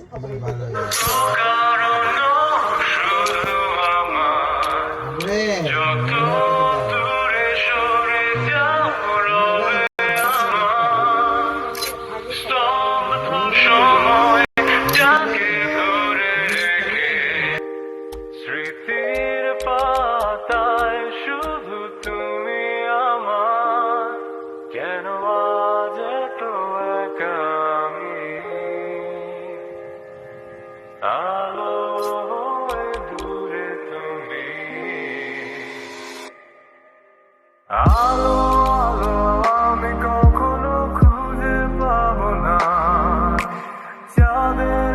ভালো কারণ শুধু আমার রে যত দূরে সরে যাও রবে আমার স্তব্ধ সময় যাকে ধরে রেখে স্মৃতির পাতায় শুধু তুমি আমার কেন আজ এত একা আমি আলো হয়ে দূরে তুমি আলো আলো আমি কখনো খুঁজে পাবো না চাঁদের